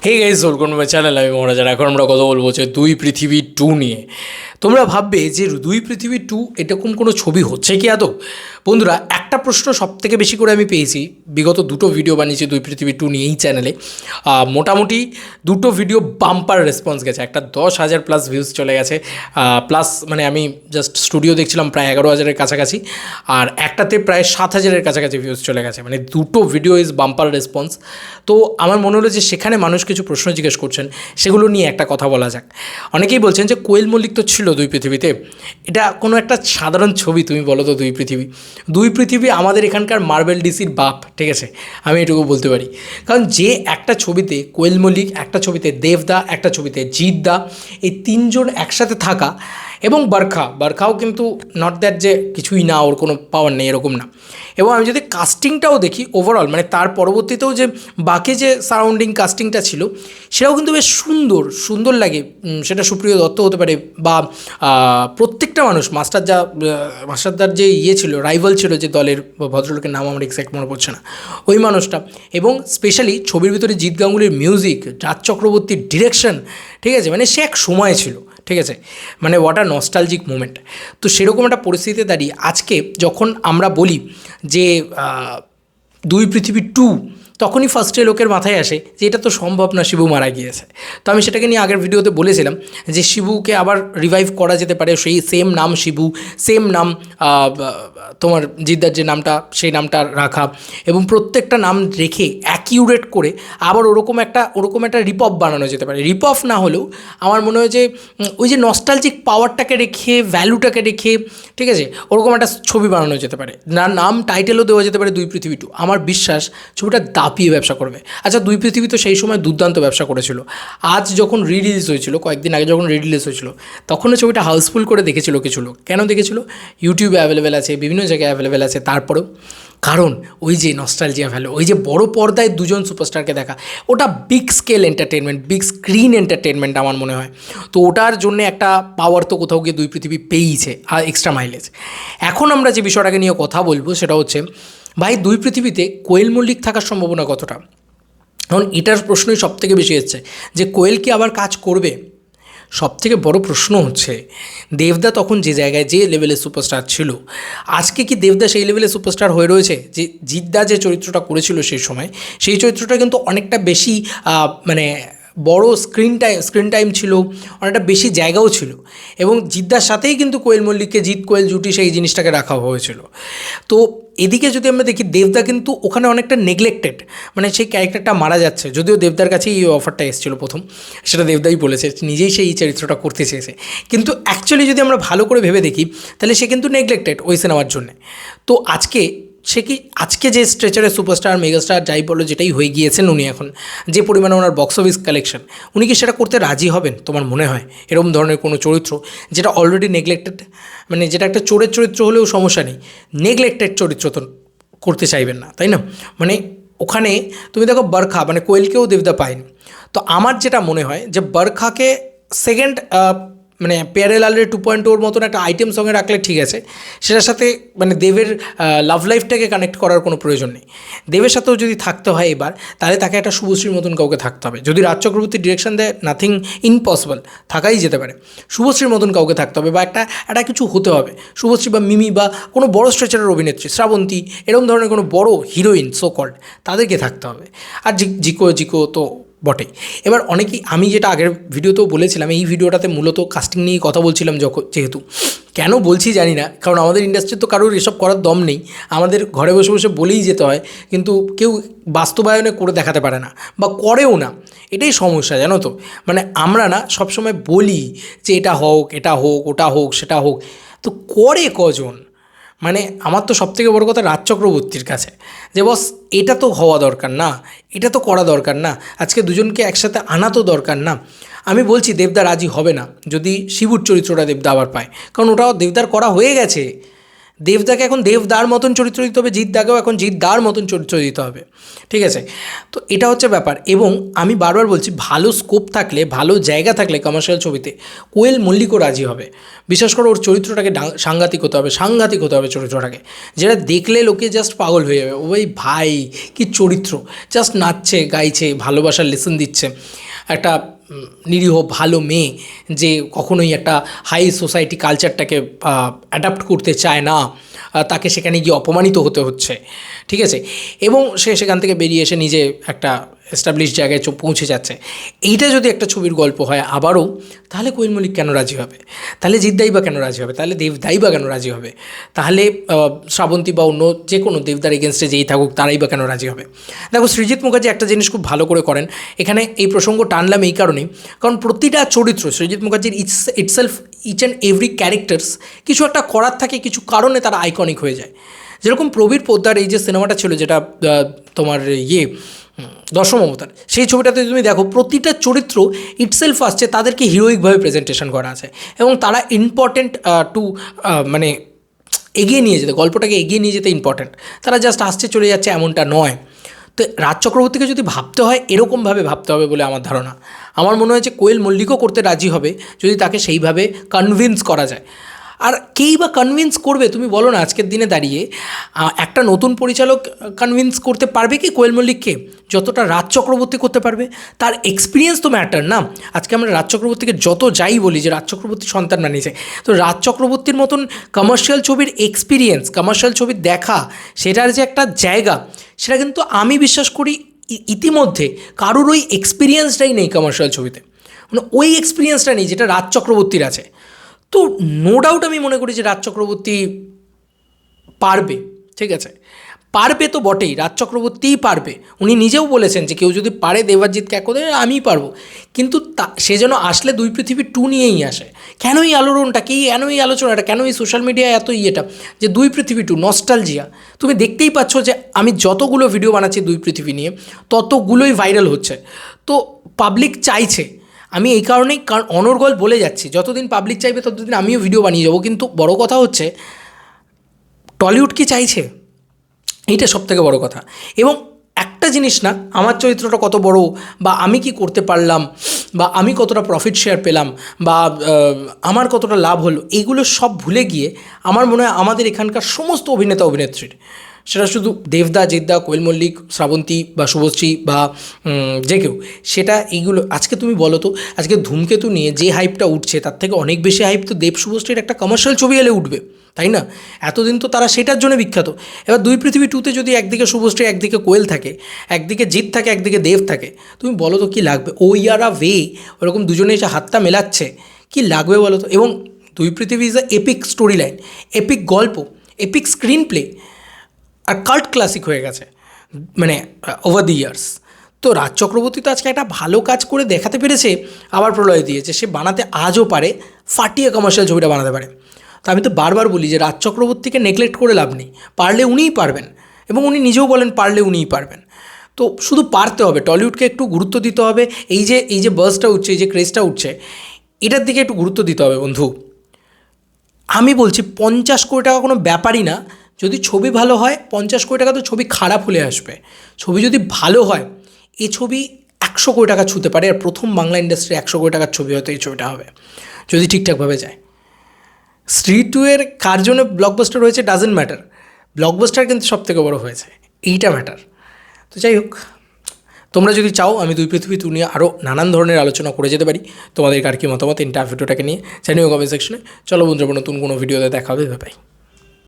Hey guys, welcome to my channel. আমি মহারাজার। এখন আমরা কথা বলবো যে দুই পৃথিবী 2 নিয়ে। তোমরা ভাববে যে দুই পৃথিবী 2 এরকম কোনো ছবি হচ্ছে কি আদৌ? বন্ধুরা, একটা প্রশ্ন সব থেকে বেশি করে আমি পেয়েছি, বিগত দুটো ভিডিও বানিয়েছি দুই পৃথিবী 2 নিয়ে এই চ্যানেলে। মোটামুটি দুটো ভিডিও বাম্পার রেসপন্স গেছে, একটা 10,000 প্লাস ভিউজ চলে গেছে, প্লাস মানে আমি জাস্ট স্টুডিও দেখছিলাম প্রায় 11,000-এর কাছাকাছি, আর একটাতে প্রায় 7,000-এর কাছাকাছি ভিউজ চলে গেছে, মানে দুটো ভিডিও ইজ বাম্পার রেসপন্স। তো আমার মনে হলো যে সেখানে মানুষ কিছু প্রশ্ন জিজ্ঞেস করছেন, সেগুলো নিয়ে একটা কথা বলা যাক। অনেকেই বলছেন যে কোয়েল মল্লিক তো ছিল দুই পৃথিবীতে, এটা কোনো একটা সাধারণ ছবি, তুমি বলো তো? দুই পৃথিবী আমাদের এখানকার মার্বেল ডিসির বাপ, ঠিক আছে, আমি এটুকু বলতে পারি। কারণ যে একটা ছবিতে কোয়েল মল্লিক, একটা ছবিতে দেবদা, একটা ছবিতে জিৎদা, এই তিনজন একসাথে থাকা, এবং বারখাও কিন্তু নট দ্যাট যে কিছুই না, ওর কোনো পাওয়ার নেই এরকম না। এবং আমি যদি কাস্টিংটাও দেখি ওভারঅল, মানে তার পরবর্তীতেও যে বাকি যে সারাউন্ডিং কাস্টিংটা ছিল, সেটাও কিন্তু বেশ সুন্দর লাগে। সেটা সুপ্রিয় দত্ত হতে পারে, বা প্রত্যেকটা মানুষ, মাস্টারদার যে ছিল, রাইভাল ছিল যে দলের, ভদ্রলোকের নাম আমার এক্সাক্ট মনে পড়ছে না, ওই মানুষটা। এবং স্পেশালি ছবির ভিতরে জিৎ গাঙ্গুলির মিউজিক, রাজ চক্রবর্তীর ডিরেকশন, ঠিক আছে, মানে সে এক সময় ছিল, ঠিক আছে, মানে হোয়াট আ নস্টালজিক মুমেন্ট। তো সেরকম একটা পরিস্থিতিতে দাঁড়িয়ে আজকে যখন আমরা বলি যে দুই পৃথিবী 2, তখনই ফার্স্টে লোকের মাথায় আসে যে এটা তো সম্ভব না, শিবু মারা গিয়েছে। তো আমি সেটাকে নিয়ে আগের ভিডিওতে বলেছিলাম যে শিবুকে আবার রিভাইভ করা যেতে পারে, সেই সেম নাম শিবু, সেম নাম তোমার জিদ্দার যে নামটা, সেই নামটা রাখা, এবং প্রত্যেকটা নাম রেখে অ্যাকিউরেট করে আবার ওরকম একটা রিপপ বানানো যেতে পারে। রিপপ না হলেও আমার মনে হয় যে ওই যে নস্টালজিক পাওয়ারটাকে রেখে, ভ্যালুটাকে রেখে, ঠিক আছে, ওরকম একটা ছবি বানানো যেতে পারে। নাম টাইটেলও দেওয়া যেতে পারে দুই পৃথিবী 2। আমার বিশ্বাস ছবিটা দাপিয়ে ব্যবসা করবে। আচ্ছা, দুই পৃথিবী তো সেই সময় দুর্দান্ত ব্যবসা করেছিল। আজ যখন রিলিজ হয়েছিল, কয়েকদিন আগে যখন রিলিজ হয়েছিল, তখনও ছবিটা হাউসফুল করে দেখেছিল কিছু লোক। কেন দেখেছিল? ইউটিউবে অ্যাভেলেবেল আছে, বিভিন্ন জায়গায় অ্যাভেলেবেল আছে, তারপরেও কারণ ওই যে নস্টালজিয়া ভ্যালু, ওই যে বড় পর্দায় দুজন সুপারস্টারকে দেখা, ওটা big scale entertainment, big screen entertainment আমার মনে হয়। তো ওটার জন্য একটা পাওয়ার তো কোথাও গিয়ে দুই পৃথিবী পেয়েছে, আর এক্সট্রা মাইলেজ। এখন আমরা যে বিষয়টাকে নিয়ে কথা বলবো সেটা হচ্ছে, ভাই দুই পৃথিবীতে কোয়েল মল্লিক থাকার সম্ভাবনা কতটা? কারণ এটার প্রশ্নই সব থেকে বেশি এসছে যে কোয়েল কি আবার কাজ করবে। সবথেকে বড় প্রশ্ন হচ্ছে, দেবদা তখন যে জায়গায়, যে লেভেলের সুপারস্টার ছিল, আজকে কি দেবদা সেই লেভেলের সুপারস্টার হয়ে রয়েছে? যে জিদ্দা যে চরিত্রটা করেছিল সেই সময়, সেই চরিত্রটা কিন্তু অনেকটা বেশি মানে বড় স্ক্রিন টাইম ছিল, অনেকটা বেশি জায়গাও ছিল, এবং জিদ্দার সাথেই কিন্তু কোয়েল মল্লিককে, জিৎ কোয়েল জুটি, সেই জিনিসটাকে রাখা হয়েছিল। তো এদিকে যদি আমরা দেখি, দেবদা কিন্তু ওখানে অনেকটা নেগলেক্টেড, মানে সেই ক্যারেক্টারটা মারা যাচ্ছে, যদিও দেবদার কাছেই এই অফারটা এসেছিলো প্রথম, সেটা দেবদাই বলেছে, নিজেই সেই চরিত্রটা করতে চেয়েছে। কিন্তু অ্যাকচুয়ালি যদি আমরা ভালো করে ভেবে দেখি, তাহলে সে কিন্তু নেগলেক্টেড ওই সিনেমার জন্যে। তো আজকে যে স্ট্রেচারের সুপারস্টার, মেগাস্টার, যাই বলো, যেটাই হয়ে গিয়েছেন উনি, এখন যে পরিমাণে ওনার বক্স অফিস কালেকশন, উনি কি সেটা করতে রাজি হবেন তোমার মনে হয়? এরকম ধরনের কোনো চরিত্র যেটা অলরেডি নেগলেক্টেড, মানে যেটা একটা চোরের চরিত্র হলেও সমস্যা নেই, নেগলেক্টেড চরিত্র তো করতে চাইবেন না, তাই না? মানে ওখানে তুমি দেখো, বরখা মানে কোয়েলকেও দেবদা পায়নি। তো আমার যেটা মনে হয় যে বরখাকে সেকেন্ড মানে প্যারেলালের 2.0 মতন একটা আইটেম সঙ্গে রাখলে ঠিক আছে, সেটার সাথে মানে দেবের লাভ লাইফটাকে কানেক্ট করার কোনো প্রয়োজন নেই। দেবের সাথেও যদি থাকতে হয় এবার, তাহলে তাকে একটা শুভশ্রীর মতন কাউকে থাকতে হবে। যদি রাজ চক্রবর্তী ডিরেকশন দেয়, নাথিং ইম্পসিবল, থাকাই যেতে পারে। শুভশ্রীর মতন কাউকে থাকতে হবে, বা একটা কিছু হতে হবে। শুভশ্রী বা মিমি, বা কোনো বড় স্ট্রেচারের অভিনেত্রী, শ্রাবন্তী, এরকম ধরনের কোনো বড় হিরোইন সো কল্ড, তাদেরকে থাকতে হবে। আর জিকো তো বটেই। এবার অনেকেই, আমি যেটা আগের ভিডিওতেও বলেছিলাম, এই ভিডিওটাতে মূলত কাস্টিং নিয়েই কথা বলছিলাম, যেহেতু কেন বলছি জানি না, কারণ আমাদের ইন্ডাস্ট্রির তো কারোর এসব করার দম নেই, আমাদের ঘরে বসে বসে বলেই যেতে হয়, কিন্তু কেউ বাস্তবায়নে করে দেখাতে পারে না, বা করেও না। এটাই সমস্যা, জানো তো। মানে আমরা না সবসময় বলি যে এটা হোক, ওটা হোক, সেটা হোক, তো করে কজন? মানে আমার তো সবথেকে বড় কথা রাজ চক্রবর্তীর কাছে, যে বস এটা তো হওয়া দরকার না, এটা তো করা দরকার না, আজকে দুজনকে একসাথে আনা তো দরকার না। আমি বলছি দেবদা রাজি হবে না যদি শিবুর চরিত্রটা দেবদা আবার পায়, কারণ ওটাও দেবদার করা হয়ে গেছে। দেবদাকে এখন দেবদার মতন চরিত্র দিতে হবে, জিৎদাকেও এখন জিৎদার মতন চরিত্র দিতে হবে, ঠিক আছে? তো এটা হচ্ছে ব্যাপার। এবং আমি বারবার বলছি, ভালো স্কোপ থাকলে, ভালো জায়গা থাকলে কমার্শিয়াল ছবিতে কোয়েল মল্লিকও রাজি হবে। বিশেষ করে ওর চরিত্রটাকে সাংঘাতিক হতে হবে, সাংঘাতিক হতে হবে চরিত্রটাকে, যেটা দেখলে লোকে জাস্ট পাগল হয়ে যাবে। ওই ভাই কি চরিত্র, জাস্ট নাচছে গাইছে, ভালোবাসার লেসন দিচ্ছে, একটা নিরীহ ভালো মেয়ে যে কখনোই একটা হাই সোসাইটি কালচারটাকে অ্যাডাপ্ট করতে চায় না, তাকে সেখানে গিয়ে অপমানিত হতে হচ্ছে, ঠিক আছে? এবং সে সেখান থেকে বেরিয়ে এসে নিজে একটা এস্টাবলিশ জায়গায় পৌঁছে যাচ্ছে। এইটা যদি একটা ছবির গল্প হয় আবারও, তাহলে কোয়েল মল্লিক কেন রাজি হবে? তাহলে জিৎদাই বা কেন রাজি হবে? তাহলে দেবদাই বা কেন রাজি হবে? তাহলে শ্রাবন্তী বা অন্য যে কোনো দেবদার এগেনস্টে যেই থাকুক তারাই বা কেন রাজি হবে? দেখো, সৃজিত মুখার্জি একটা জিনিস খুব ভালো করে করেন। এখানে এই প্রসঙ্গ টানলাম এই কারণেই, কারণ প্রতিটা চরিত্র সৃজিত মুখার্জির itself, each and every characters কিছু একটা করার থাকে, কিছু কারণে তারা আইকনিক হয়ে যায়। যেরকম প্রবীর পোদ্দার এই যে সিনেমাটা ছিল, যেটা তোমার দশম অবতার, সেই ছবিটাতে তুমি দেখো প্রতিটা চরিত্র ইটসেলফ আসছে, তাদেরকে হিরোইকভাবে প্রেজেন্টেশন করা আছে এবং তারা ইম্পর্টেন্ট টু মানে এগিয়ে নিয়ে যেতে, গল্পটাকে এগিয়ে নিয়ে যেতে ইম্পর্টেন্ট। তারা জাস্ট আসছে চলে যাচ্ছে এমনটা নয়। তো রাজ চক্রবর্তীকে যদি ভাবতে হয়, এরকমভাবে ভাবতে হবে বলে আমার ধারণা। আমার মনে হয় যে কোয়েল মল্লিকও করতে রাজি হবে যদি তাকে সেইভাবে কনভিন্স করা যায়। আর কেই বা কনভিন্স করবে তুমি বলো না? আজকের দিনে দাঁড়িয়ে একটা নতুন পরিচালক কনভিন্স করতে পারবে কি কোয়েল মল্লিককে যতটা রাজ চক্রবর্তী করতে পারবে? তার এক্সপিরিয়েন্স তো ম্যাটার না। আজকে আমরা রাজ চক্রবর্তীকে যত যাই বলি যে রাজ চক্রবর্তী সন্তান বানিয়েছে, তো রাজ চক্রবর্তীর মতন কমার্শিয়াল ছবির এক্সপিরিয়েন্স, কমার্শিয়াল ছবির দেখা, সেটার যে একটা জায়গা, সেটা কিন্তু আমি বিশ্বাস করি ইতিমধ্যে কারোর ওই এক্সপিরিয়েন্সটাই নেই কমার্শিয়াল ছবিতে, মানে ওই এক্সপিরিয়েন্সটা নেই যেটা রাজ চক্রবর্তীর আছে। তো নো ডাউট আমি মনে করি যে রাজ চক্রবর্তী পারবে, ঠিক আছে? পারবে তো বটেই, রাজ চক্রবর্তীই পারবে। উনি নিজেও বলেছেন যে কেউ যদি পারে দেবাজিৎকে এক করে, আমিই পারবো। কিন্তু সে যেন আসলে দুই পৃথিবী 2 নিয়েই আসে। কেন এই আলোড়নটা, কেন এই আলোচনাটা, কেন এই সোশ্যাল মিডিয়ায় এত ইয়েটা যে দুই পৃথিবী 2 নস্টালজিয়া? তুমি দেখতেই পাচ্ছ যে আমি যতগুলো ভিডিও বানাচ্ছি দুই পৃথিবী নিয়ে, ততগুলোই ভাইরাল হচ্ছে। তো পাবলিক চাইছে। আমি এই কারণেই অনর্গল বলে যাচ্ছি, যতদিন পাবলিক চাইবে ততদিন আমিও ভিডিও বানিয়ে যাবো। কিন্তু বড় কথা হচ্ছে টলিউড কি চাইছে, এইটা সবথেকে বড় কথা। এবং একটা জিনিস না, আমার চরিত্রটা কত বড়, বা আমি কি করতে পারলাম, বা আমি কতটা প্রফিট শেয়ার পেলাম, বা আমার কতটা লাভ হলো, এইগুলো সব ভুলে গিয়ে আমার মনে হয় আমাদের এখানকার সমস্ত অভিনেতা অভিনেত্রীর, সেটা শুধু দেবদা, জিৎদা, কোয়েল মল্লিক, শ্রাবন্তী বা শুভশ্রী বা যে কেউ, সেটা এইগুলো আজকে তুমি বলো তো, আজকে ধূমকেতু নিয়ে যে হাইপটা উঠছে তার থেকে অনেক বেশি হাইপ তো দেব শুভশ্রীর একটা কমার্শিয়াল ছবি এলে উঠবে, তাই না? এতদিন তো তারা সেটার জন্য বিখ্যাত। এবার দুই পৃথিবী 2তে যদি একদিকে শুভশ্রী, একদিকে কোয়েল থাকে, একদিকে জিৎ থাকে, একদিকে দেব থাকে, তুমি বলো তো কী লাগবে? ও ইয়ার আ ওয়ে, ওরকম দুজনে এসে হাতটা মেলাচ্ছে, কী লাগবে বলো তো? এবং দুই পৃথিবী is a epic story line, epic গল্প, এপিক স্ক্রিন প্লে, আর কাল্ট ক্লাসিক হয়ে গেছে মানে ওভার দি ইয়ার্স। তো রাজ চক্রবর্তী তো আজকে একটা ভালো কাজ করে দেখাতে পেরেছে, আবার প্রলয় দিয়েছে, সে বানাতে আজও পারে, ফাটিয়ে কমার্শিয়াল ছবিটা বানাতে পারে। তো আমি তো বারবার বলি যে রাজ চক্রবর্তীকে নেগলেক্ট করে লাভ নেই, পারলে উনিই পারবেন, এবং উনি নিজেও বলেন পারলে উনিই পারবেন। তো শুধু পারতে হবে, টলিউডকে একটু গুরুত্ব দিতে হবে। এই যে বাসটা উঠছে, এই যে ক্রেজটা উঠছে, এটার দিকে একটু গুরুত্ব দিতে হবে বন্ধু। আমি বলছি 50 কোটি টাকা কোনো ব্যাপারই না। যদি ছবি ভালো হয়, 50 কোটি টাকা তো ছবি খারাপ হলে আসবে। ছবি যদি ভালো হয়, এই ছবি 100 কোটি টাকা ছুঁতে পারে। আর প্রথম বাংলা ইন্ডাস্ট্রি 100 কোটি টাকার ছবি হয়তো এই ছবিটা হবে, যদি ঠিকঠাকভাবে যায়। স্ত্রী 2 এর কার জন্য ব্লকবাস্টার হয়েছে ডাজেন্ট ম্যাটার, ব্লকবাস্টার কিন্তু সবথেকে বড় হয়েছে, এইটা ম্যাটার। তো যাই হোক, তোমরা যদি চাও আমি দুই পৃথিবী 2 নিয়ে আরও নানান ধরনের আলোচনা করে যেতে পারি। তোমাদের কার কী মতামত ভিডিওটাকে নিয়ে জানিও কমেন্ট সেকশনে। চলো বন্ধুরা, নতুন কোনো ভিডিওতে দেখা হবে, বাই।